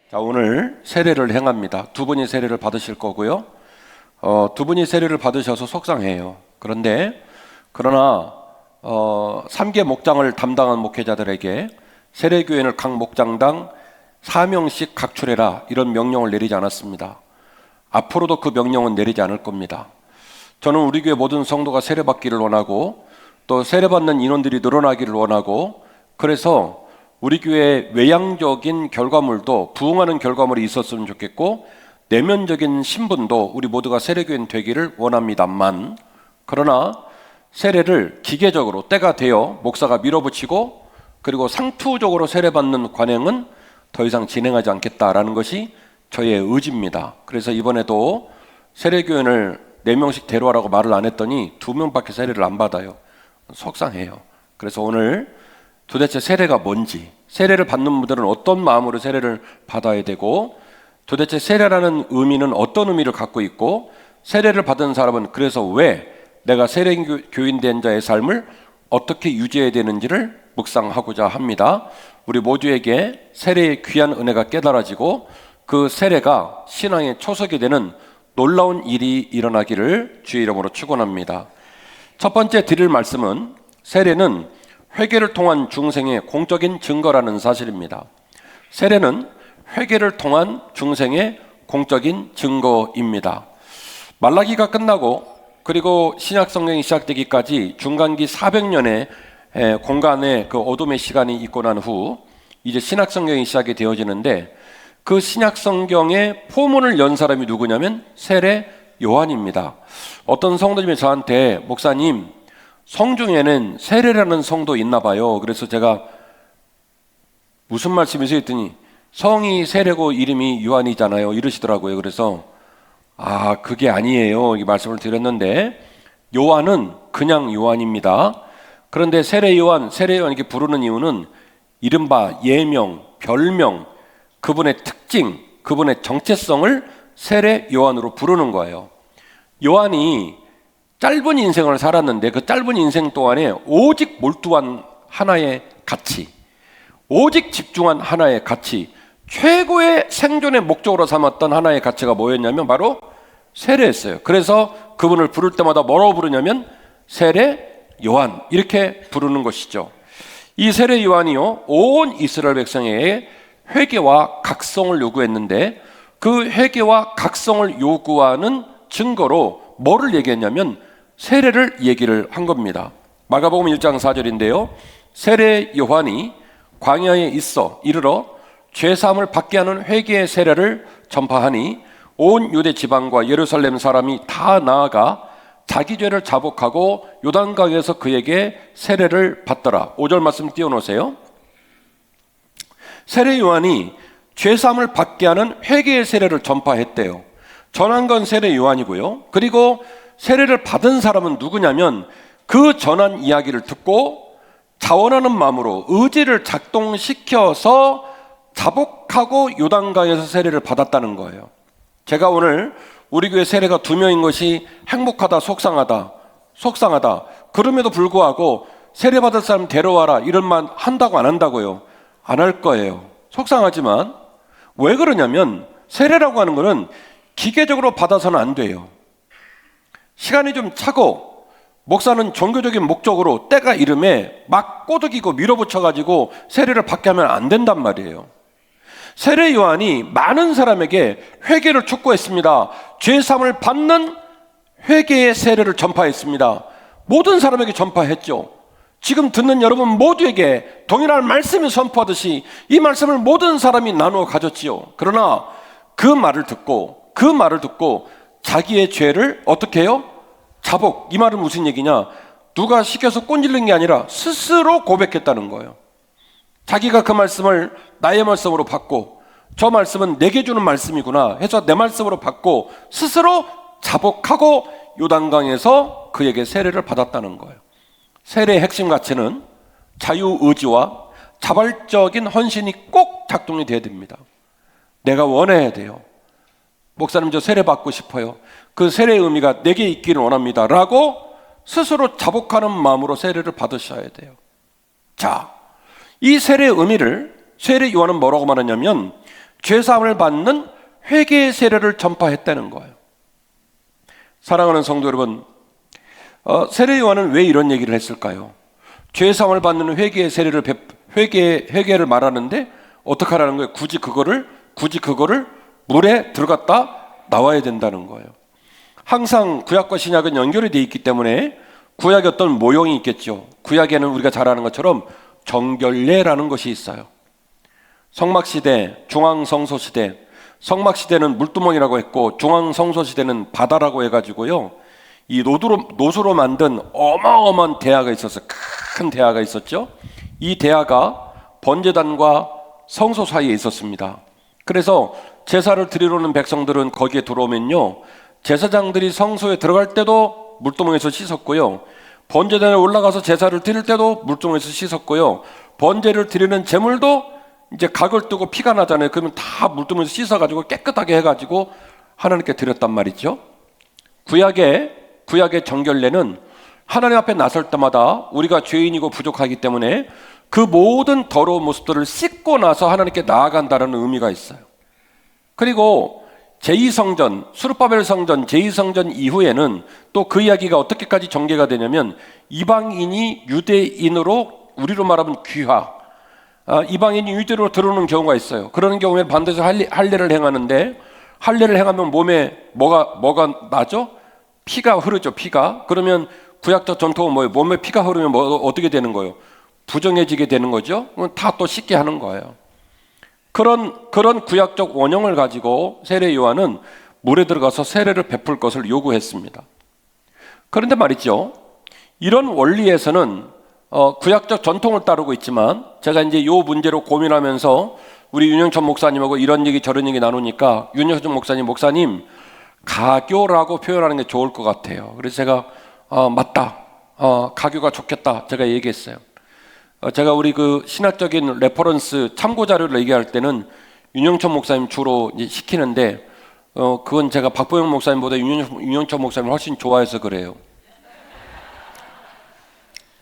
자, 오늘 세례를 행합니다. 두 분이 세례를 받으실 거고요. 두 분이 세례를 받으셔서 속상해요. 그러나 3개 목장을 담당한 목회자들에게 세례교인을 각 목장당 4명씩 각출해라, 이런 명령을 내리지 않았습니다. 앞으로도 그 명령은 내리지 않을 겁니다. 저는 우리 교회 모든 성도가 세례받기를 원하고, 또 세례받는 인원들이 늘어나기를 원하고, 그래서 우리 교회의 외향적인 결과물도 부흥하는 결과물이 있었으면 좋겠고, 내면적인 신분도 우리 모두가 세례교인 되기를 원합니다만, 그러나 세례를 기계적으로 때가 되어 목사가 밀어붙이고 그리고 상투적으로 세례받는 관행은 더 이상 진행하지 않겠다라는 것이 저의 의지입니다. 그래서 이번에도 세례교인을 4명씩 데려와라고 말을 안 했더니 2명밖에 세례를 안 받아요. 속상해요. 그래서 오늘 도대체 세례가 뭔지, 세례를 받는 분들은 어떤 마음으로 세례를 받아야 되고, 도대체 세례라는 의미는 어떤 의미를 갖고 있고, 세례를 받은 사람은 그래서 왜 내가 세례교인 된 자의 삶을 어떻게 유지해야 되는지를 묵상하고자 합니다. 우리 모두에게 세례의 귀한 은혜가 깨달아지고 그 세례가 신앙의 초석이 되는 놀라운 일이 일어나기를 주의 이름으로 축원합니다. 첫 번째 드릴 말씀은 세례는 회개를 통한 중생의 공적인 증거라는 사실입니다. 세례는 회개를 통한 중생의 공적인 증거입니다. 말라기가 끝나고 그리고 신약 성경이 시작되기까지 중간기 400년의 공간의 그 어둠의 시간이 있고 난 후 이제 신약 성경이 시작이 되어지는데, 그 신약 성경의 포문을 연 사람이 누구냐면 세례 요한입니다. 어떤 성도님이 저한테, 목사님, 성 중에는 세례라는 성도 있나 봐요. 그래서 제가 무슨 말씀이세요 했더니 성이 세례고 이름이 요한이잖아요, 이러시더라고요. 그래서 그게 아니에요, 이 말씀을 드렸는데, 요한은 그냥 요한입니다. 그런데 세례 요한 이렇게 부르는 이유는 이른바 예명, 별명, 그분의 특징, 그분의 정체성을 세례 요한으로 부르는 거예요. 요한이 짧은 인생을 살았는데 그 짧은 인생 동안에 오직 몰두한 하나의 가치, 오직 집중한 하나의 가치, 최고의 생존의 목적으로 삼았던 하나의 가치가 뭐였냐면 바로 세례였어요. 그래서 그분을 부를 때마다 뭐라고 부르냐면 세례 요한, 이렇게 부르는 것이죠. 이 세례 요한이요, 온 이스라엘 백성에게 회개와 각성을 요구했는데, 그 회개와 각성을 요구하는 증거로 뭐를 얘기했냐면 세례를 얘기를 한 겁니다. 마가복음 1장 4절인데요 세례 요한이 광야에 있어 이르러 죄사함을 받게 하는 회개의 세례를 전파하니 온 유대 지방과 예루살렘 사람이 다 나아가 자기 죄를 자복하고 요단강에서 그에게 세례를 받더라. 5절 말씀 띄워놓으세요. 세례 요한이 죄사함을 받게 하는 회개의 세례를 전파했대요. 전한 건 세례 요한이고요. 그리고 세례를 받은 사람은 누구냐면 그 전한 이야기를 듣고 자원하는 마음으로 의지를 작동시켜서 자복하고 요단강에서 세례를 받았다는 거예요. 제가 오늘 우리 교회 세례가 2명인 것이 행복하다, 속상하다. 그럼에도 불구하고 세례 받을 사람 데려와라, 이런 말 한다고 안 한다고요? 안 할 거예요. 속상하지만 왜 그러냐면 세례라고 하는 것은 기계적으로 받아서는 안 돼요. 시간이 좀 차고 목사는 종교적인 목적으로 때가 이름에 막 꼬드기고 밀어붙여가지고 세례를 받게 하면 안 된단 말이에요. 세례 요한이 많은 사람에게 회개를 촉구했습니다. 죄사함을 받는 회개의 세례를 전파했습니다. 모든 사람에게 전파했죠. 지금 듣는 여러분 모두에게 동일한 말씀을 선포하듯이 이 말씀을 모든 사람이 나누어 가졌지요. 그러나 그 말을 듣고 자기의 죄를 어떻게 해요? 자복. 이 말은 무슨 얘기냐? 누가 시켜서 꼰질린 게 아니라 스스로 고백했다는 거예요. 자기가 그 말씀을 나의 말씀으로 받고, 저 말씀은 내게 주는 말씀이구나 해서 내 말씀으로 받고 스스로 자복하고 요단강에서 그에게 세례를 받았다는 거예요. 세례의 핵심 가치는 자유의지와 자발적인 헌신이 꼭 작동이 돼야 됩니다. 내가 원해야 돼요. 목사님, 저 세례 받고 싶어요. 그 세례의 의미가 내게 있기를 원합니다 라고 스스로 자복하는 마음으로 세례를 받으셔야 돼요. 자, 이 세례의 의미를 세례 요한은 뭐라고 말하냐면 죄사함을 받는 회개의 세례를 전파했다는 거예요. 사랑하는 성도 여러분, 세례 요한은 왜 이런 얘기를 했을까요? 죄사함을 받는 회개의 세례를 회개를 말하는데 어떻게 하라는 거예요? 굳이 그거를 물에 들어갔다 나와야 된다는 거예요. 항상 구약과 신약은 연결이 되어 있기 때문에 구약의 어떤 모형이 있겠죠. 구약에는 우리가 잘 아는 것처럼 정결례라는 것이 있어요. 성막시대, 중앙성소시대, 성막시대는 물두멍이라고 했고 중앙성소시대는 바다라고 해가지고요, 이 노수로 만든 어마어마한 대야가 있었어요. 큰 대야가 있었죠. 이 대야가 번제단과 성소 사이에 있었습니다. 그래서 제사를 드리러 오는 백성들은 거기에 들어오면요, 제사장들이 성소에 들어갈 때도 물두멍에서 씻었고요, 번제단에 올라가서 제사를 드릴 때도 물두멍에서 씻었고요, 번제를 드리는 제물도 이제 각을 뜨고 피가 나잖아요. 그러면 다 물두멍에서 씻어가지고 깨끗하게 해가지고 하나님께 드렸단 말이죠. 구약의 정결례는 하나님 앞에 나설 때마다 우리가 죄인이고 부족하기 때문에 그 모든 더러운 모습들을 씻고 나서 하나님께 나아간다는 의미가 있어요. 그리고 제2성전, 수르바벨 성전 제2성전 이후에는 또 그 이야기가 어떻게까지 전개가 되냐면, 이방인이 유대인으로, 우리로 말하면 귀화, 이방인이 유대로 들어오는 경우가 있어요. 그러는 경우에 반드시 할례를 행하는데, 할례를 행하면 몸에 뭐가 나죠? 피가 흐르죠. 피가. 그러면 구약적 전통은 뭐예요? 몸에 피가 흐르면 어떻게 되는 거예요? 부정해지게 되는 거죠. 다 또 씻게 하는 거예요. 그런 구약적 원형을 가지고 세례 요한은 물에 들어가서 세례를 베풀 것을 요구했습니다. 그런데 말이죠, 이런 원리에서는 구약적 전통을 따르고 있지만, 제가 이제 이 문제로 고민하면서 우리 윤영천 목사님하고 이런 얘기 저런 얘기 나누니까 윤영천 목사님 가교라고 표현하는 게 좋을 것 같아요. 그래서 제가 맞다, 가교가 좋겠다 제가 얘기했어요. 제가 우리 그 신학적인 레퍼런스 참고 자료를 얘기할 때는 윤영천 목사님 주로 이제 시키는데, 그건 제가 박보영 목사님보다 윤영천 목사님을 훨씬 좋아해서 그래요.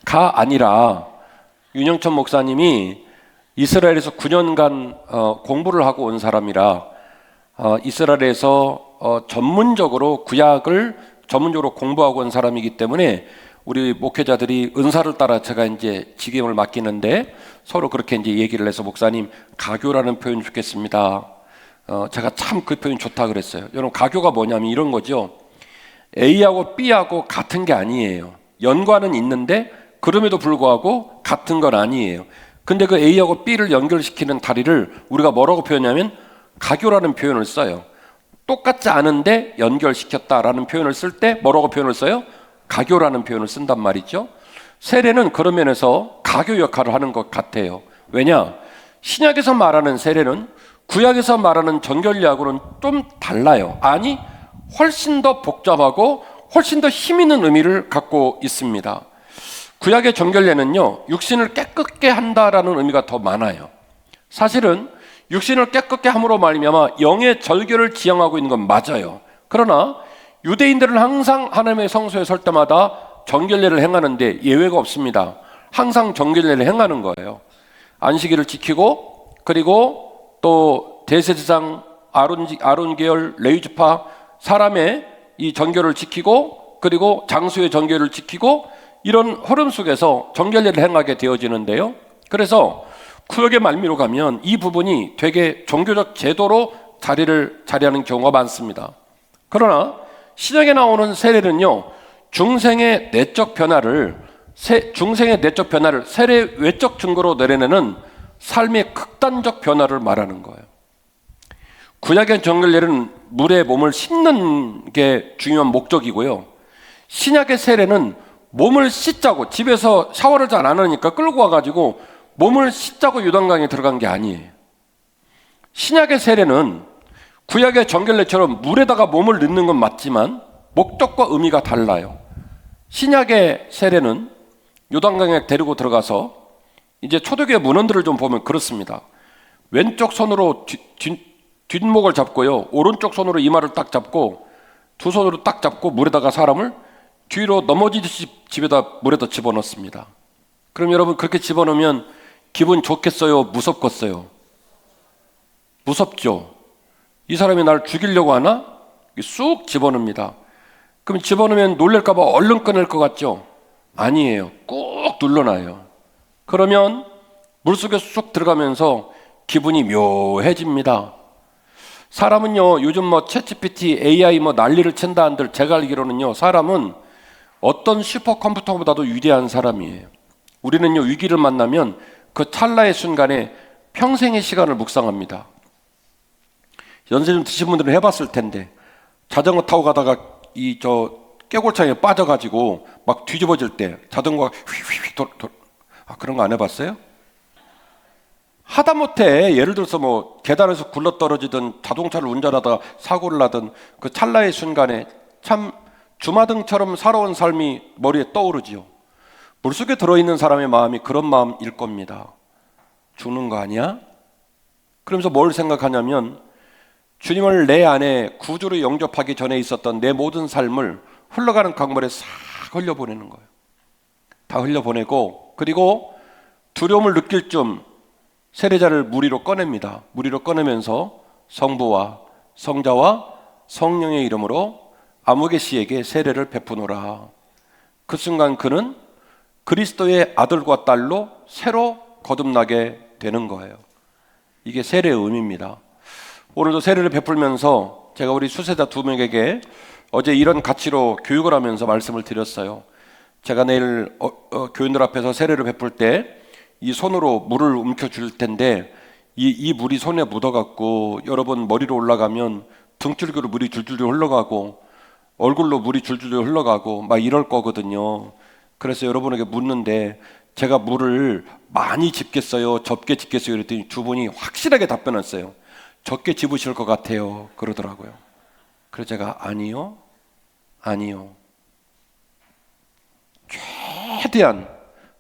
가 아니라 윤영천 목사님이 이스라엘에서 9년간 공부를 하고 온 사람이라, 이스라엘에서 전문적으로 구약을 전문적으로 공부하고 온 사람이기 때문에 우리 목회자들이 은사를 따라 제가 이제 직임을 맡기는데 서로 그렇게 이제 얘기를 해서, 목사님 가교라는 표현 좋겠습니다. 제가 참 그 표현 좋다 그랬어요. 여러분, 가교가 뭐냐면 이런 거죠. A하고 B하고 같은 게 아니에요. 연관은 있는데 그럼에도 불구하고 같은 건 아니에요. 근데 그 A하고 B를 연결시키는 다리를 우리가 뭐라고 표현하냐면 가교라는 표현을 써요. 똑같지 않은데 연결시켰다라는 표현을 쓸 때 뭐라고 표현을 써요? 가교라는 표현을 쓴단 말이죠. 세례는 그런 면에서 가교 역할을 하는 것 같아요. 왜냐? 신약에서 말하는 세례는 구약에서 말하는 정결례하고는 좀 달라요. 아니, 훨씬 더 복잡하고 훨씬 더 힘 있는 의미를 갖고 있습니다. 구약의 정결례는요, 육신을 깨끗게 한다라는 의미가 더 많아요. 사실은 육신을 깨끗게 함으로 말미암아 영의 절결을 지향하고 있는 건 맞아요. 그러나 유대인들은 항상 하나님의 성소에 설 때마다 정결례를 행하는데 예외가 없습니다. 항상 정결례를 행하는 거예요. 안식일을 지키고, 그리고 또 대제사장 아론 계열 레위지파 사람의 이 정결을 지키고, 그리고 장수의 정결을 지키고, 이런 흐름 속에서 정결례를 행하게 되어지는데요. 그래서 구약의 말미로 가면 이 부분이 되게 종교적 제도로 자리하는 경우가 많습니다. 그러나 신약에 나오는 세례는요, 중생의 내적 변화를 세례 외적 증거로 내려내는 삶의 극단적 변화를 말하는 거예요. 구약의 정결례는 물에 몸을 씻는 게 중요한 목적이고요, 신약의 세례는 몸을 씻자고, 집에서 샤워를 잘 안 하니까 끌고 와가지고 몸을 씻자고 요단강에 들어간 게 아니에요. 신약의 세례는 구약의 정결례처럼 물에다가 몸을 넣는 건 맞지만 목적과 의미가 달라요. 신약의 세례는 요단강에 데리고 들어가서, 이제 초대교회 문헌들을 좀 보면 그렇습니다. 왼쪽 손으로 뒷목을 잡고요, 오른쪽 손으로 이마를 딱 잡고, 두 손으로 딱 잡고 물에다가 사람을 뒤로 넘어지듯이 물에다 집어넣습니다. 그럼 여러분, 그렇게 집어넣으면 기분 좋겠어요? 무섭겠어요? 무섭죠? 이 사람이 날 죽이려고 하나? 쑥 집어넣습니다. 그럼 집어넣으면 놀랄까 봐 얼른 꺼낼 것 같죠? 아니에요. 꾹 눌러놔요. 그러면 물속에 쑥 들어가면서 기분이 묘해집니다. 사람은요, 요즘 뭐 챗GPT, AI 뭐 난리를 친다 한들 제가 알기로는요, 사람은 어떤 슈퍼컴퓨터보다도 위대한 사람이에요. 우리는요, 위기를 만나면 그 찰나의 순간에 평생의 시간을 묵상합니다. 연세 좀 드신 분들은 해봤을 텐데, 자전거 타고 가다가 깨골창에 빠져가지고 막 뒤집어질 때 자전거가 휘휘휘 그런 거 안 해봤어요? 하다못해 예를 들어서 뭐 계단에서 굴러떨어지든 자동차를 운전하다가 사고를 나든 그 찰나의 순간에 참 주마등처럼 살아온 삶이 머리에 떠오르지요. 물속에 들어있는 사람의 마음이 그런 마음일 겁니다. 죽는 거 아니야? 그러면서 뭘 생각하냐면 주님을 내 안에 구주로 영접하기 전에 있었던 내 모든 삶을 흘러가는 강물에 싹 흘려보내는 거예요. 다 흘려보내고, 그리고 두려움을 느낄 쯤 세례자를 물 위로 꺼냅니다. 물 위로 꺼내면서 성부와 성자와 성령의 이름으로 아무개 씨에게 세례를 베푸노라. 그 순간 그는 그리스도의 아들과 딸로 새로 거듭나게 되는 거예요. 이게 세례의 의미입니다. 오늘도 세례를 베풀면서 제가 우리 수세자 2명에게 어제 이런 가치로 교육을 하면서 말씀을 드렸어요. 제가 내일 교인들 앞에서 세례를 베풀 때 이 손으로 물을 움켜줄 텐데 이 물이 손에 묻어갖고 여러분 머리로 올라가면 등줄기로 물이 줄줄줄 흘러가고 얼굴로 물이 줄줄줄 흘러가고 막 이럴 거거든요. 그래서 여러분에게 묻는데 제가 물을 많이 집겠어요? 적게 집겠어요? 그랬더니 두 분이 확실하게 답변했어요. 적게 집으실 것 같아요. 그러더라고요. 그래서 제가 아니요. 최대한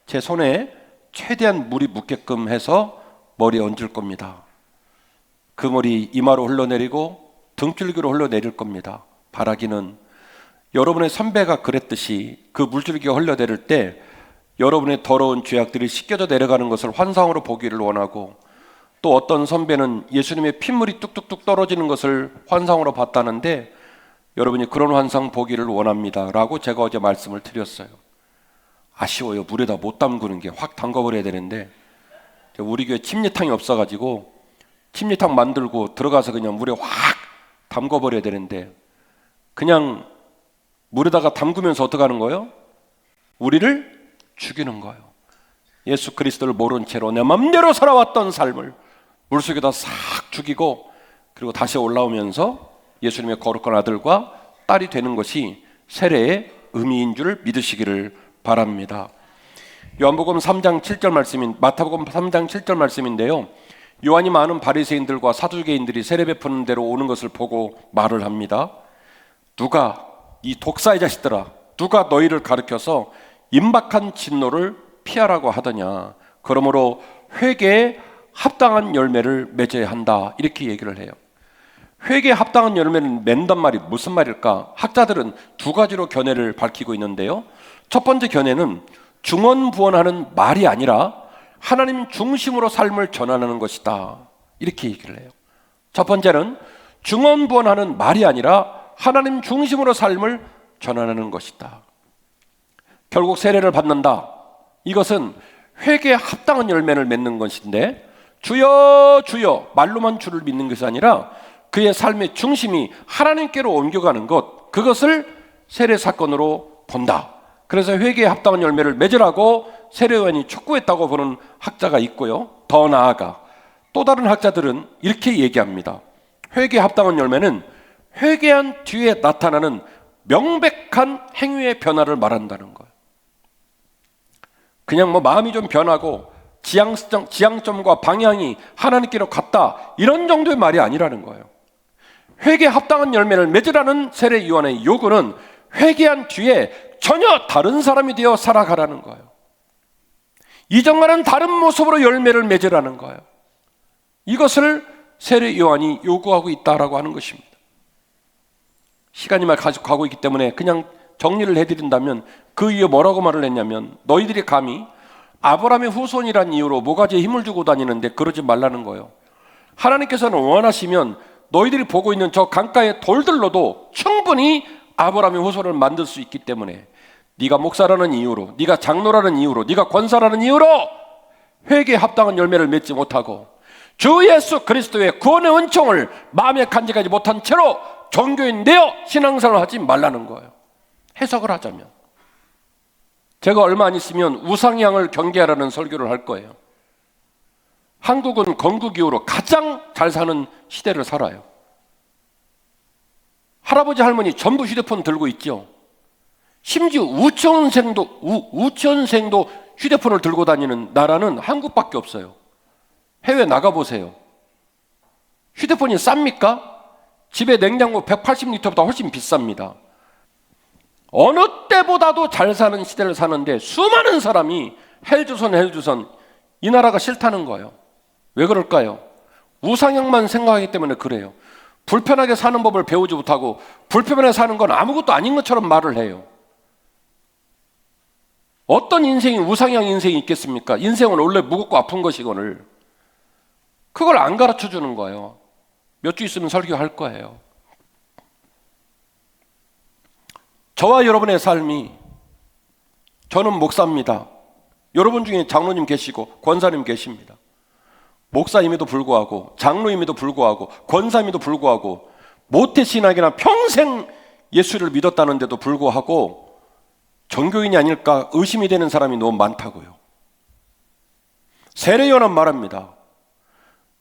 제 손에 최대한 물이 묻게끔 해서 머리에 얹을 겁니다. 그 물이 이마로 흘러내리고 등줄기로 흘러내릴 겁니다. 바라기는 여러분의 선배가 그랬듯이 그 물줄기가 흘러내릴 때 여러분의 더러운 죄악들이 씻겨져 내려가는 것을 환상으로 보기를 원하고, 또 어떤 선배는 예수님의 핏물이 뚝뚝뚝 떨어지는 것을 환상으로 봤다는데 여러분이 그런 환상 보기를 원합니다 라고 제가 어제 말씀을 드렸어요. 아쉬워요. 물에다 못 담그는 게. 확 담궈버려야 되는데 우리 교회 침례탕이 없어가지고 침례탕 만들고 들어가서 그냥 물에 확 담궈버려야 되는데 그냥 물에다가 담그면서 어떻게 하는 거예요? 우리를 죽이는 거예요. 예수 그리스도를 모른 채로 내 맘대로 살아왔던 삶을 물속에다 싹 죽이고, 그리고 다시 올라오면서 예수님의 거룩한 아들과 딸이 되는 것이 세례의 의미인 줄 믿으시기를 바랍니다. 요한복음 3장 7절 말씀인 마태복음 3장 7절 말씀인데요. 요한이 많은 바리새인들과 사두개인들이 세례 베푸는 데로 오는 것을 보고 말을 합니다. 누가, 이 독사의 자식들아, 누가 너희를 가르쳐서 임박한 진노를 피하라고 하더냐. 그러므로 회개에 합당한 열매를 맺어야 한다. 이렇게 얘기를 해요. 회개에 합당한 열매는 맺는단 말이 무슨 말일까? 학자들은 두 가지로 견해를 밝히고 있는데요. 첫 번째 견해는 중언부언하는 말이 아니라 하나님 중심으로 삶을 전하는 것이다. 이렇게 얘기를 해요. 첫 번째는 중언부언하는 말이 아니라 하나님 중심으로 삶을 전하는 것이다. 결국 세례를 받는다. 이것은 회개에 합당한 열매를 맺는 것인데, 주여 주여 말로만 주를 믿는 것이 아니라 그의 삶의 중심이 하나님께로 옮겨가는 것, 그것을 세례 사건으로 본다. 그래서 회개에 합당한 열매를 맺으라고 세례요한이 촉구했다고 보는 학자가 있고요. 더 나아가 또 다른 학자들은 이렇게 얘기합니다. 회개에 합당한 열매는 회개한 뒤에 나타나는 명백한 행위의 변화를 말한다는 거예요. 그냥 뭐 마음이 좀 변하고 지향점과 방향이 하나님께로 갔다, 이런 정도의 말이 아니라는 거예요. 회개에 합당한 열매를 맺으라는 세례 요한의 요구는 회개한 뒤에 전혀 다른 사람이 되어 살아가라는 거예요. 이전과는 다른 모습으로 열매를 맺으라는 거예요. 이것을 세례 요한이 요구하고 있다라고 하는 것입니다. 시간이 막 가고 있기 때문에 그냥 정리를 해드린다면 그 이유에 뭐라고 말을 했냐면, 너희들이 감히 아브라함의 후손이란 이유로 모가지에 힘을 주고 다니는데 그러지 말라는 거예요. 하나님께서는 원하시면 너희들이 보고 있는 저 강가의 돌들로도 충분히 아브라함의 후손을 만들 수 있기 때문에 네가 목사라는 이유로, 네가 장로라는 이유로, 네가 권사라는 이유로 회개에 합당한 열매를 맺지 못하고 주 예수 그리스도의 구원의 은총을 마음에 간직하지 못한 채로 종교인 되어 신앙생활을 하지 말라는 거예요. 해석을 하자면 제가 얼마 안 있으면 우상향을 경계하라는 설교를 할 거예요. 한국은 건국 이후로 가장 잘 사는 시대를 살아요. 할아버지 할머니 전부 휴대폰 들고 있죠. 심지어 우천생도 휴대폰을 들고 다니는 나라는 한국밖에 없어요. 해외 나가보세요. 휴대폰이 쌉니까? 집에 냉장고 180리터보다 훨씬 비쌉니다. 어느 때보다도 잘 사는 시대를 사는데 수많은 사람이 헬조선 이 나라가 싫다는 거예요. 왜 그럴까요? 우상향만 생각하기 때문에 그래요. 불편하게 사는 법을 배우지 못하고 불편하게 사는 건 아무것도 아닌 것처럼 말을 해요. 어떤 인생이 우상향 인생이 있겠습니까? 인생은 원래 무겁고 아픈 것이거늘 그걸 안 가르쳐 주는 거예요. 몇 주 있으면 설교할 거예요. 저와 여러분의 삶이, 저는 목사입니다. 여러분 중에 장로님 계시고 권사님 계십니다. 목사임에도 불구하고 장로임에도 불구하고 권사임에도 불구하고 모태신앙이나 평생 예수를 믿었다는데도 불구하고 종교인이 아닐까 의심이 되는 사람이 너무 많다고요. 세례요한은 말합니다.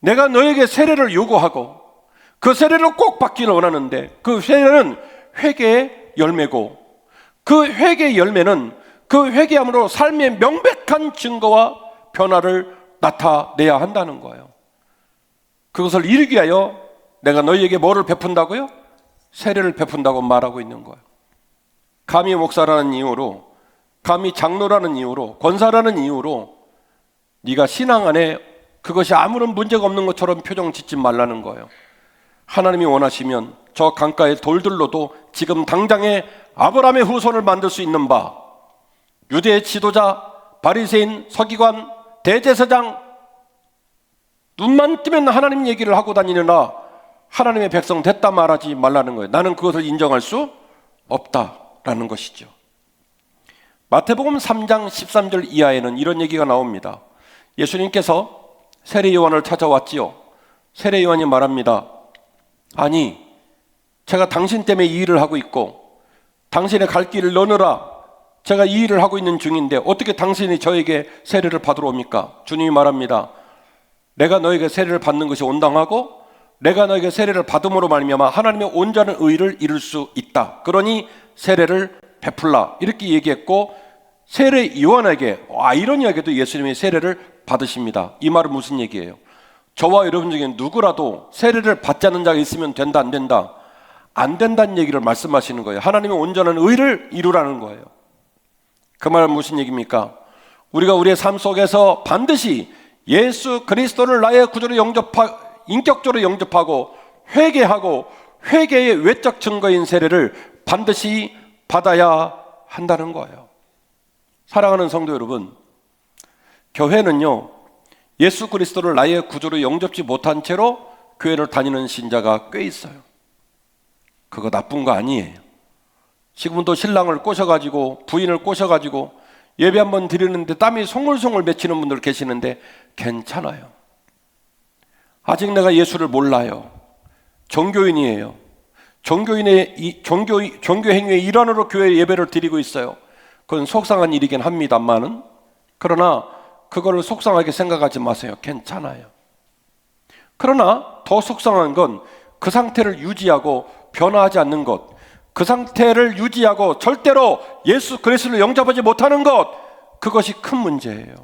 내가 너에게 세례를 요구하고 그 세례를 꼭 받기를 원하는데 그 세례는 회개의 열매고 그 회개의 열매는 그 회개함으로 삶의 명백한 증거와 변화를 나타내야 한다는 거예요. 그것을 이루기 위하여 내가 너희에게 뭐를 베푼다고요? 세례를 베푼다고 말하고 있는 거예요. 감히 목사라는 이유로, 감히 장로라는 이유로, 권사라는 이유로 네가 신앙 안에 그것이 아무런 문제가 없는 것처럼 표정 짓지 말라는 거예요. 하나님이 원하시면 저 강가의 돌들로도 지금 당장에 아브라함의 후손을 만들 수 있는 바, 유대의 지도자, 바리새인, 서기관, 대제사장, 눈만 뜨면 하나님 얘기를 하고 다니느라 하나님의 백성 됐다 말하지 말라는 거예요. 나는 그것을 인정할 수 없다라는 것이죠. 마태복음 3장 13절 이하에는 이런 얘기가 나옵니다. 예수님께서 세례 요한을 찾아왔지요. 세례 요한이 말합니다. 아니, 제가 당신 때문에 이 일을 하고 있고 당신의 갈 길을 넣느라 제가 이 일을 하고 있는 중인데 어떻게 당신이 저에게 세례를 받으러 옵니까? 주님이 말합니다. 내가 너에게 세례를 받는 것이 온당하고 내가 너에게 세례를 받음으로 말미암아 하나님의 온전한 의를 이룰 수 있다. 그러니 세례를 베풀라. 이렇게 얘기했고 세례 요한에게 아이러니하게도 예수님이 세례를 받으십니다. 이 말은 무슨 얘기예요? 저와 여러분 중에 누구라도 세례를 받지 않는 자가 있으면 된다 안 된다? 안 된다는 얘기를 말씀하시는 거예요. 하나님의 온전한 의를 이루라는 거예요. 그 말은 무슨 얘기입니까? 우리가 우리의 삶 속에서 반드시 예수 그리스도를 나의 구주로 인격적으로 영접하고 회개하고 회개의 외적 증거인 세례를 반드시 받아야 한다는 거예요. 사랑하는 성도 여러분, 교회는요 예수 그리스도를 나의 구주로 영접지 못한 채로 교회를 다니는 신자가 꽤 있어요. 그거 나쁜 거 아니에요. 지금도 신랑을 꼬셔가지고 부인을 꼬셔가지고 예배 한번 드리는데 땀이 송울송울 맺히는 분들 계시는데 괜찮아요. 아직 내가 예수를 몰라요. 종교인이에요. 종교 행위의 일환으로 교회 예배를 드리고 있어요. 그건 속상한 일이긴 합니다만은, 그러나 그거를 속상하게 생각하지 마세요. 괜찮아요. 그러나 더 속상한 건 그 상태를 유지하고 변화하지 않는 것, 그 상태를 유지하고 절대로 예수 그리스도를 영접하지 못하는 것, 그것이 큰 문제예요.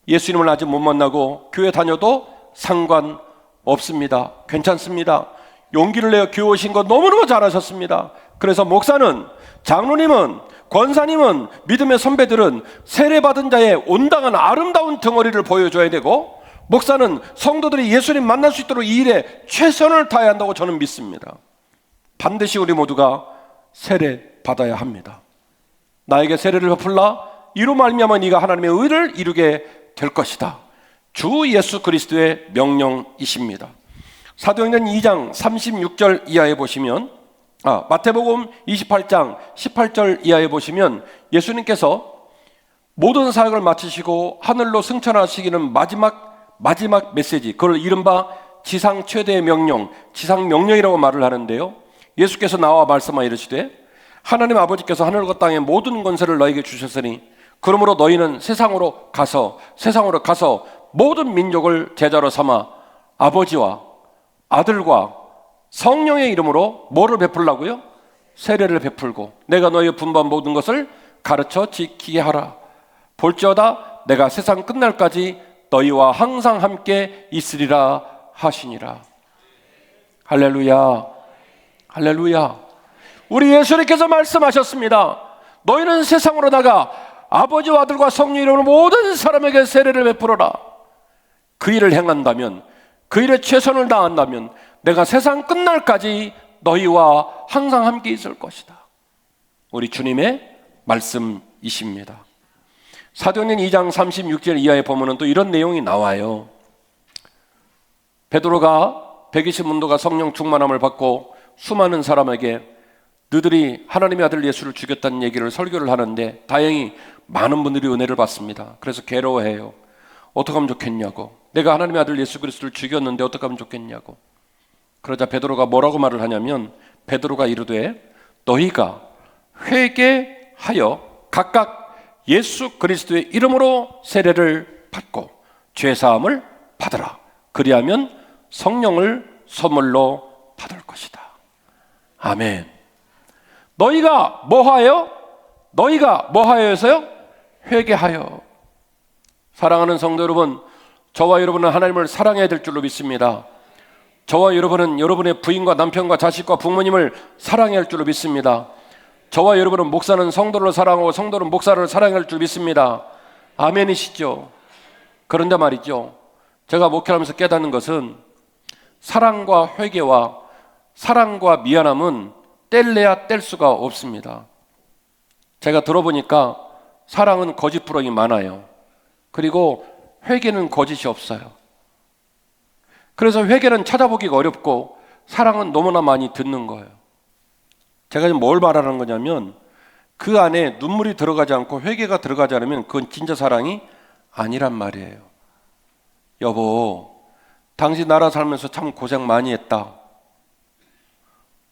예수님을 아직 못 만나고 교회 다녀도 상관없습니다. 괜찮습니다. 용기를 내어 교회 오신 것 너무너무 잘하셨습니다. 그래서 목사는, 장로님은, 권사님은, 믿음의 선배들은 세례받은 자의 온당한 아름다운 덩어리를 보여줘야 되고, 목사는 성도들이 예수님 만날 수 있도록 이 일에 최선을 다해야 한다고 저는 믿습니다. 반드시 우리 모두가 세례 받아야 합니다. 나에게 세례를 베풀라. 이로 말미암아 네가 하나님의 의를 이루게 될 것이다. 주 예수 그리스도의 명령이십니다. 사도행전 2장 36절 이하에 보시면, 마태복음 28장 18절 이하에 보시면 예수님께서 모든 사역을 마치시고 하늘로 승천하시기는 마지막 메시지, 그걸 이른바 지상 최대의 명령, 지상 명령이라고 말을 하는데요, 예수께서 나와 말씀하 이르시되 하나님 아버지께서 하늘과 땅의 모든 권세를 너에게 주셨으니 그러므로 너희는 세상으로 가서 모든 민족을 제자로 삼아 아버지와 아들과 성령의 이름으로 뭐를 베풀라고요? 세례를 베풀고 내가 너희의 분부한 모든 것을 가르쳐 지키게 하라. 볼지어다 내가 세상 끝날까지 너희와 항상 함께 있으리라 하시니라. 할렐루야, 할렐루야. 우리 예수님께서 말씀하셨습니다. 너희는 세상으로 나가 아버지와 아들과 성령 이름으로 모든 사람에게 세례를 베풀어라. 그 일을 행한다면, 그 일에 최선을 다한다면 내가 세상 끝날까지 너희와 항상 함께 있을 것이다. 우리 주님의 말씀이십니다. 사도행전 2장 36절 이하에 보면 또 이런 내용이 나와요. 베드로가 120문도가 성령 충만함을 받고 수많은 사람에게 너희들이 하나님의 아들 예수를 죽였다는 얘기를 설교를 하는데 다행히 많은 분들이 은혜를 받습니다. 그래서 괴로워해요. 어떻게 하면 좋겠냐고. 내가 하나님의 아들 예수 그리스도를 죽였는데 어떻게 하면 좋겠냐고. 그러자 베드로가 뭐라고 말을 하냐면, 베드로가 이르되 너희가 회개하여 각각 예수 그리스도의 이름으로 세례를 받고 죄사함을 받으라. 그리하면 성령을 선물로 받을 것이다. 아멘. 너희가 뭐하여? 너희가 뭐하여서요? 회개하여. 사랑하는 성도 여러분, 저와 여러분은 하나님을 사랑해야 될 줄로 믿습니다. 저와 여러분은 여러분의 부인과 남편과 자식과 부모님을 사랑해야 할 줄로 믿습니다. 저와 여러분은 목사는 성도를 사랑하고 성도는 목사를 사랑할 줄 믿습니다. 아멘이시죠? 그런데 말이죠, 제가 목회하면서 깨닫는 것은 사랑과 회개와 사랑과 미안함은 뗄래야 뗄 수가 없습니다. 제가 들어보니까 사랑은 거짓부렁이 많아요. 그리고 회개는 거짓이 없어요. 그래서 회개는 찾아보기가 어렵고 사랑은 너무나 많이 듣는 거예요. 제가 지금 뭘 말하는 거냐면, 그 안에 눈물이 들어가지 않고 회개가 들어가지 않으면 그건 진짜 사랑이 아니란 말이에요. 여보, 당신 나라 살면서 참 고생 많이 했다.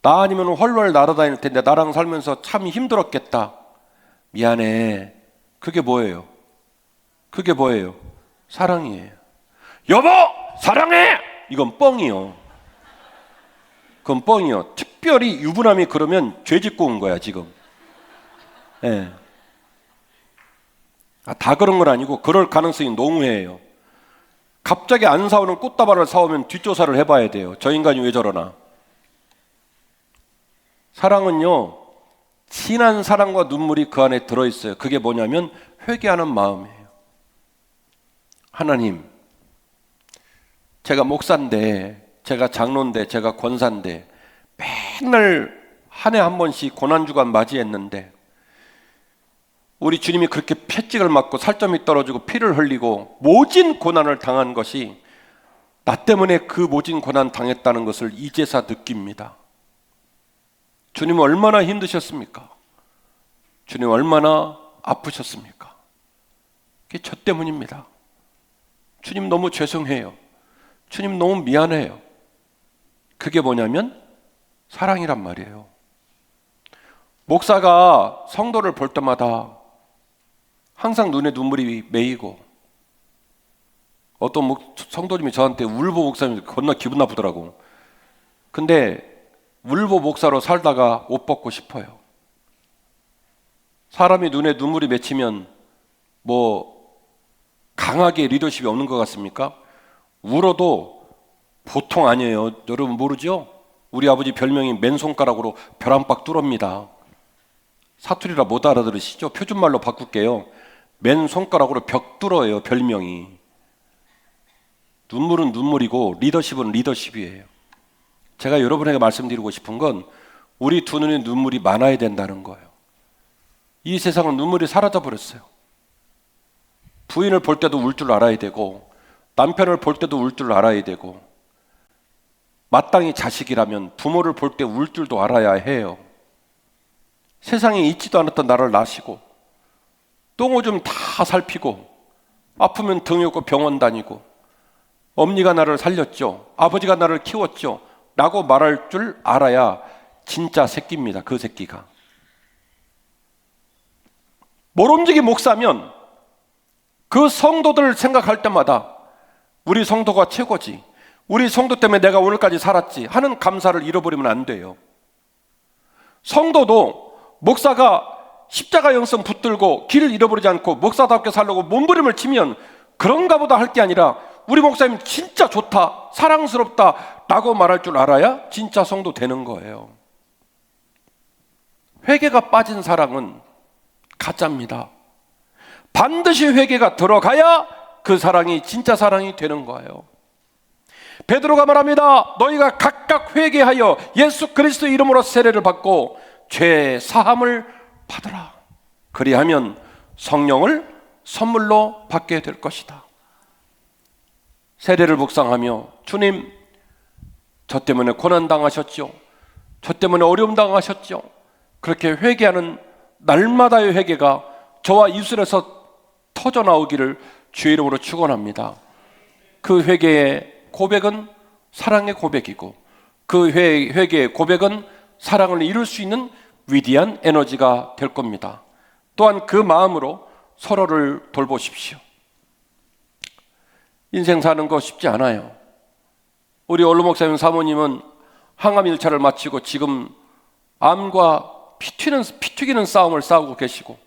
나 아니면 훨훨 날아다닐 텐데 나랑 살면서 참 힘들었겠다. 미안해. 그게 뭐예요? 그게 뭐예요? 사랑이에요. 여보, 사랑해! 이건 뻥이요. 그건 뻥이요. 특별히 유부남이 그러면 죄 짓고 온 거야 지금. 네. 다 그런 건 아니고 그럴 가능성이 농후해요. 갑자기 안 사오는 꽃다발을 사오면 뒷조사를 해봐야 돼요. 저 인간이 왜 저러나. 사랑은요, 진한 사랑과 눈물이 그 안에 들어있어요. 그게 뭐냐면 회개하는 마음이에요. 하나님, 제가 목사인데, 제가 장로인데, 제가 권사인데 맨날 한 해 한 번씩 고난주간 맞이했는데 우리 주님이 그렇게 패찍을 맞고 살점이 떨어지고 피를 흘리고 모진 고난을 당한 것이 나 때문에 그 모진 고난 당했다는 것을 이제서 느낍니다. 주님은 얼마나 힘드셨습니까? 주님 얼마나 아프셨습니까? 그게 저 때문입니다. 주님 너무 죄송해요. 주님 너무 미안해요. 그게 뭐냐면 사랑이란 말이에요. 목사가 성도를 볼 때마다 항상 눈에 눈물이 메이고, 어떤 성도님이 저한테 울보 목사님이 겁나 기분 나쁘더라고. 근데 울보 목사로 살다가 옷 벗고 싶어요. 사람이 눈에 눈물이 맺히면 뭐 강하게 리더십이 없는 것 같습니까? 울어도 보통 아니에요. 여러분 모르죠? 우리 아버지 별명이 맨손가락으로 별 한 박 뚫읍니다. 사투리라 못 알아들으시죠? 표준말로 바꿀게요. 맨손가락으로 벽 뚫어요, 별명이. 눈물은 눈물이고 리더십은 리더십이에요. 제가 여러분에게 말씀드리고 싶은 건 우리 두 눈에 눈물이 많아야 된다는 거예요. 이 세상은 눈물이 사라져 버렸어요. 부인을 볼 때도 울 줄 알아야 되고, 남편을 볼 때도 울 줄 알아야 되고, 마땅히 자식이라면 부모를 볼 때 울 줄도 알아야 해요. 세상에 있지도 않았던 나를 낳으시고 똥오줌 다 살피고 아프면 등이 없고 병원 다니고 엄니가 나를 살렸죠, 아버지가 나를 키웠죠 라고 말할 줄 알아야 진짜 새끼입니다. 그 새끼가. 모름지기 목사면 그 성도들을 생각할 때마다 우리 성도가 최고지, 우리 성도 때문에 내가 오늘까지 살았지 하는 감사를 잃어버리면 안 돼요. 성도도 목사가 십자가 영성 붙들고 길을 잃어버리지 않고 목사답게 살려고 몸부림을 치면 그런가 보다 할 게 아니라 우리 목사님 진짜 좋다, 사랑스럽다 라고 말할 줄 알아야 진짜 성도 되는 거예요. 회개가 빠진 사랑은 가짜입니다. 반드시 회개가 들어가야 그 사랑이 진짜 사랑이 되는 거예요. 베드로가 말합니다. 너희가 각각 회개하여 예수 그리스도 이름으로 세례를 받고 죄 사함을 받으라. 그리하면 성령을 선물로 받게 될 것이다. 세례를 묵상하며 주님, 저 때문에 고난 당하셨죠, 저 때문에 어려움 당하셨죠, 그렇게 회개하는 날마다의 회개가 저와 입술에서 터져 나오기를 주의 이름으로 축원합니다. 그 회개의 고백은 사랑의 고백이고 그 회개의 고백은 사랑을 이룰 수 있는 위대한 에너지가 될 겁니다. 또한 그 마음으로 서로를 돌보십시오. 인생 사는 거 쉽지 않아요. 우리 원로 목사님 사모님은 항암 1차를 마치고 지금 암과 피 튀기는 싸움을 싸우고 계시고,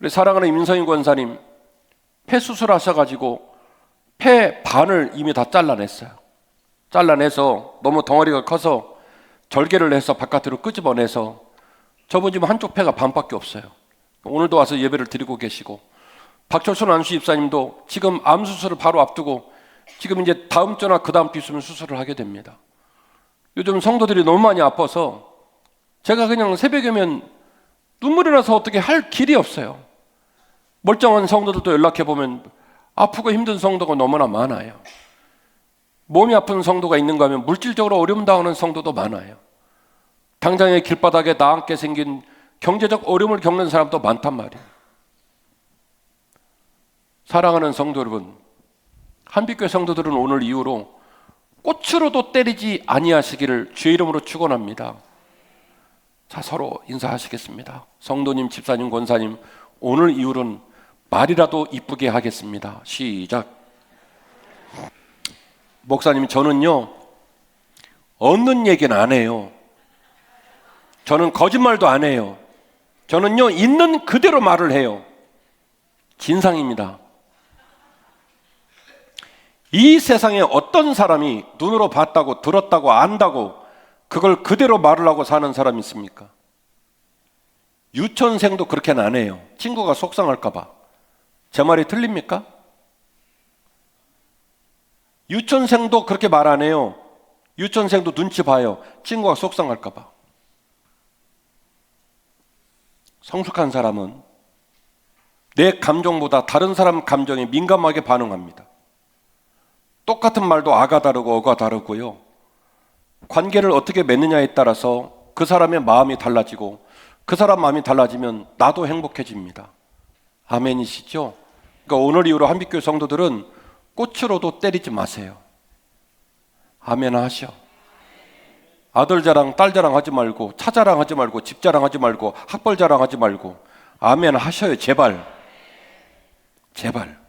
우리 사랑하는 임성인 권사님 폐 수술하셔가지고 폐 반을 이미 다 잘라냈어요. 잘라내서 너무 덩어리가 커서 절개를 해서 바깥으로 끄집어내서 저분 지금 한쪽 폐가 반밖에 없어요. 오늘도 와서 예배를 드리고 계시고, 박철순 안수 집사님도 지금 암 수술을 바로 앞두고 지금 이제 다음 주나 그 다음 주 있으면 수술을 하게 됩니다. 요즘 성도들이 너무 많이 아파서 제가 그냥 새벽이면 눈물이 나서 어떻게 할 길이 없어요. 멀쩡한 성도들도 연락해 보면 아프고 힘든 성도가 너무나 많아요. 몸이 아픈 성도가 있는가 하면 물질적으로 어려움 당하는 성도도 많아요. 당장의 길바닥에 나앉게 생긴 경제적 어려움을 겪는 사람도 많단 말이에요. 사랑하는 성도 여러분, 한빛교회 성도들은 오늘 이후로 꽃으로도 때리지 아니하시기를 주의 이름으로 축원합니다. 자, 서로 인사하시겠습니다. 성도님, 집사님, 권사님, 오늘 이후로는 말이라도 이쁘게 하겠습니다. 시작. 목사님, 저는요 얻는 얘기는 안 해요. 저는 거짓말도 안 해요. 저는요 있는 그대로 말을 해요. 진상입니다. 이 세상에 어떤 사람이 눈으로 봤다고 들었다고 안다고 그걸 그대로 말을 하고 사는 사람이 있습니까? 유치원생도 그렇게는 안 해요. 친구가 속상할까 봐. 제 말이 틀립니까? 유치원생도 그렇게 말 안 해요. 유치원생도 눈치 봐요. 친구가 속상할까 봐. 성숙한 사람은 내 감정보다 다른 사람 감정에 민감하게 반응합니다. 똑같은 말도 아가 다르고 어가 다르고요. 관계를 어떻게 맺느냐에 따라서 그 사람의 마음이 달라지고 그 사람 마음이 달라지면 나도 행복해집니다. 아멘이시죠? 그러니까 오늘 이후로 한빛교회 성도들은 꽃으로도 때리지 마세요. 아멘 하셔. 아들 자랑, 딸 자랑 하지 말고, 차 자랑 하지 말고, 집 자랑 하지 말고, 학벌 자랑 하지 말고, 아멘 하셔요. 제발. 제발.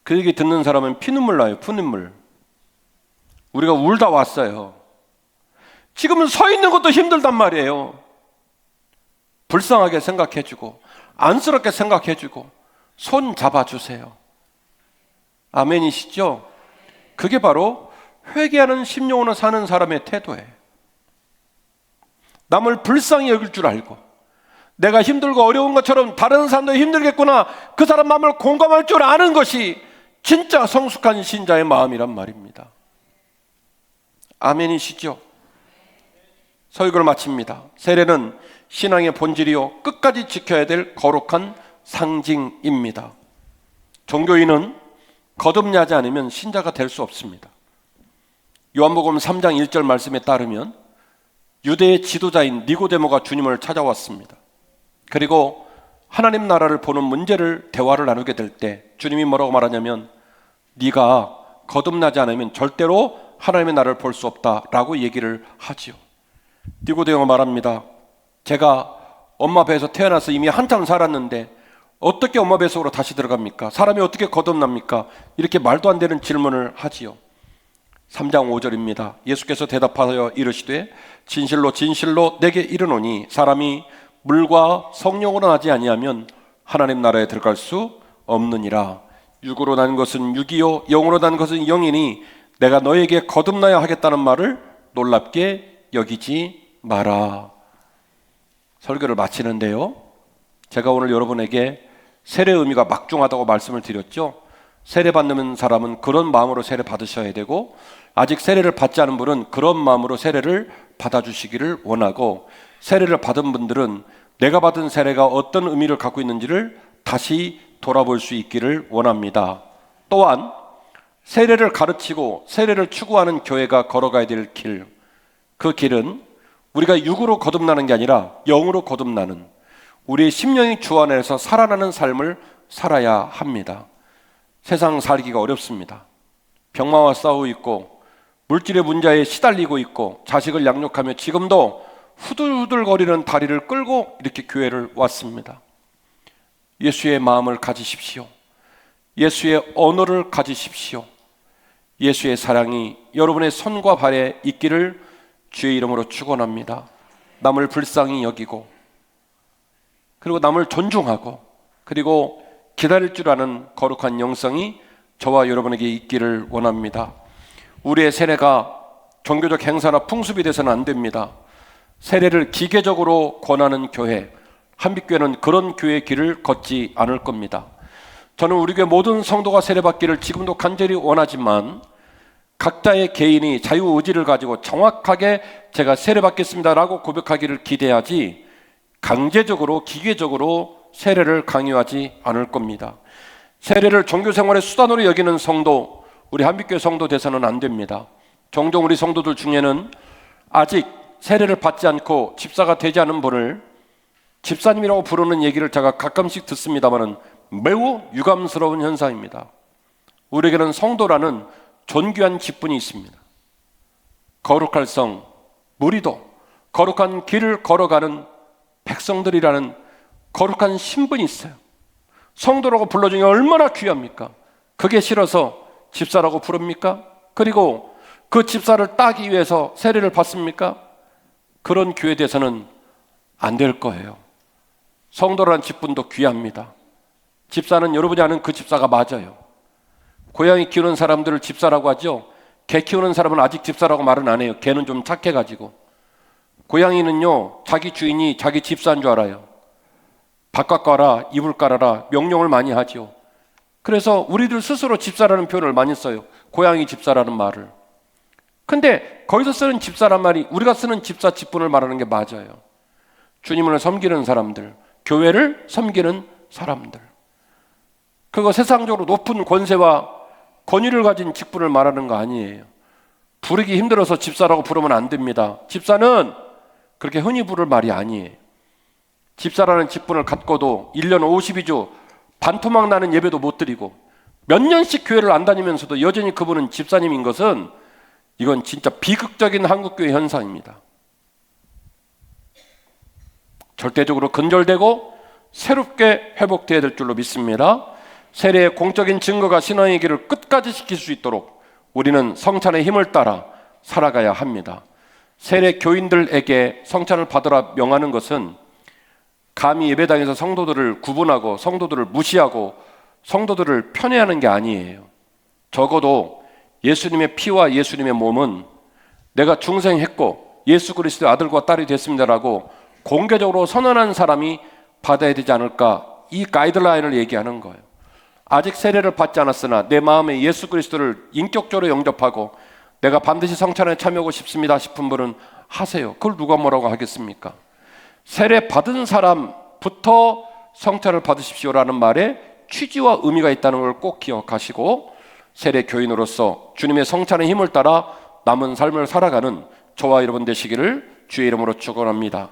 그 얘기 듣는 사람은 피눈물 나요. 피눈물. 우리가 울다 왔어요. 지금은 서 있는 것도 힘들단 말이에요. 불쌍하게 생각해주고 안쓰럽게 생각해주고 손 잡아주세요. 아멘이시죠? 그게 바로 회개하는 심령으로 사는 사람의 태도예요. 남을 불쌍히 여길 줄 알고 내가 힘들고 어려운 것처럼 다른 사람도 힘들겠구나, 그 사람 마음을 공감할 줄 아는 것이 진짜 성숙한 신자의 마음이란 말입니다. 아멘이시죠? 설교를 마칩니다. 세례는 신앙의 본질이요 끝까지 지켜야 될 거룩한 상징입니다. 종교인은 거듭나지 않으면 신자가 될 수 없습니다. 요한복음 3장 1절 말씀에 따르면 유대의 지도자인 니고데모가 주님을 찾아왔습니다. 그리고 하나님 나라를 보는 문제를 대화를 나누게 될 때 주님이 뭐라고 말하냐면 네가 거듭나지 않으면 절대로 하나님의 나라를 볼 수 없다라고 얘기를 하지요. 니고데모가 말합니다. 제가 엄마 배에서 태어나서 이미 한참 살았는데 어떻게 엄마 뱃속으로 다시 들어갑니까? 사람이 어떻게 거듭납니까? 이렇게 말도 안 되는 질문을 하지요. 3장 5절입니다. 예수께서 대답하여 이르시되 진실로 진실로 내게 이르노니 사람이 물과 성령으로 나지 아니하면 하나님 나라에 들어갈 수 없느니라. 육으로 난 것은 육이요 영으로 난 것은 영이니 내가 너에게 거듭나야 하겠다는 말을 놀랍게 여기지 마라. 설교를 마치는데요, 제가 오늘 여러분에게 세례의 의미가 막중하다고 말씀을 드렸죠. 세례 받는 사람은 그런 마음으로 세례 받으셔야 되고, 아직 세례를 받지 않은 분은 그런 마음으로 세례를 받아주시기를 원하고, 세례를 받은 분들은 내가 받은 세례가 어떤 의미를 갖고 있는지를 다시 돌아볼 수 있기를 원합니다. 또한 세례를 가르치고 세례를 추구하는 교회가 걸어가야 될 길, 그 길은 우리가 육으로 거듭나는 게 아니라 영으로 거듭나는, 우리의 심령이 주 안에서 살아나는 삶을 살아야 합니다. 세상 살기가 어렵습니다. 병마와 싸우고 있고 물질의 문제에 시달리고 있고 자식을 양육하며 지금도 후들후들거리는 다리를 끌고 이렇게 교회를 왔습니다. 예수의 마음을 가지십시오. 예수의 언어를 가지십시오. 예수의 사랑이 여러분의 손과 발에 있기를 주의 이름으로 축원합니다. 남을 불쌍히 여기고, 그리고 남을 존중하고, 그리고 기다릴 줄 아는 거룩한 영성이 저와 여러분에게 있기를 원합니다. 우리의 세례가 종교적 행사나 풍습이 돼서는 안 됩니다. 세례를 기계적으로 권하는 교회, 한빛교회는 그런 교회의 길을 걷지 않을 겁니다. 저는 우리 교회 모든 성도가 세례받기를 지금도 간절히 원하지만, 각자의 개인이 자유의지를 가지고 정확하게 제가 세례받겠습니다라고 고백하기를 기대하지, 강제적으로 기계적으로 세례를 강요하지 않을 겁니다. 세례를 종교생활의 수단으로 여기는 성도, 우리 한빛교회 성도 돼서는 안 됩니다. 종종 우리 성도들 중에는 아직 세례를 받지 않고 집사가 되지 않은 분을 집사님이라고 부르는 얘기를 제가 가끔씩 듣습니다만 매우 유감스러운 현상입니다. 우리에게는 성도라는 존귀한 직분이 있습니다. 거룩할 성, 무리도, 거룩한 길을 걸어가는 백성들이라는 거룩한 신분이 있어요. 성도라고 불러주니 얼마나 귀합니까? 그게 싫어서 집사라고 부릅니까? 그리고 그 집사를 따기 위해서 세례를 받습니까? 그런 교회에 대해서는 안 될 거예요. 성도라는 직분도 귀합니다. 집사는 여러분이 아는 그 집사가 맞아요. 고양이 키우는 사람들을 집사라고 하죠. 개 키우는 사람은 아직 집사라고 말은 안 해요. 개는 좀 착해가지고. 고양이는요, 자기 주인이 자기 집사인 줄 알아요. 바깥 가라, 이불 깔아라 명령을 많이 하죠. 그래서 우리들 스스로 집사라는 표현을 많이 써요. 고양이 집사라는 말을. 근데 거기서 쓰는 집사란 말이 우리가 쓰는 집사 직분을 말하는 게 맞아요. 주님을 섬기는 사람들, 교회를 섬기는 사람들. 그거 세상적으로 높은 권세와 권위를 가진 직분을 말하는 거 아니에요. 부르기 힘들어서 집사라고 부르면 안 됩니다. 집사는 그렇게 흔히 부를 말이 아니에요. 집사라는 직분을 갖고도 1년 52주 반토막 나는 예배도 못 드리고 몇 년씩 교회를 안 다니면서도 여전히 그분은 집사님인 것은, 이건 진짜 비극적인 한국교회 현상입니다. 절대적으로 근절되고 새롭게 회복되어야 될 줄로 믿습니다. 세례의 공적인 증거가 신앙의 길을 끝까지 지킬 수 있도록 우리는 성찬의 힘을 따라 살아가야 합니다. 세례 교인들에게 성찬을 받으라 명하는 것은 감히 예배당에서 성도들을 구분하고 성도들을 무시하고 성도들을 편애하는 게 아니에요. 적어도 예수님의 피와 예수님의 몸은 내가 중생했고 예수 그리스도의 아들과 딸이 됐습니다라고 공개적으로 선언한 사람이 받아야 되지 않을까, 이 가이드라인을 얘기하는 거예요. 아직 세례를 받지 않았으나 내 마음에 예수 그리스도를 인격적으로 영접하고 내가 반드시 성찬에 참여하고 싶습니다 싶은 분은 하세요. 그걸 누가 뭐라고 하겠습니까? 세례 받은 사람부터 성찬을 받으십시오라는 말에 취지와 의미가 있다는 걸 꼭 기억하시고, 세례 교인으로서 주님의 성찬의 힘을 따라 남은 삶을 살아가는 저와 여러분 되시기를 주의 이름으로 축원합니다.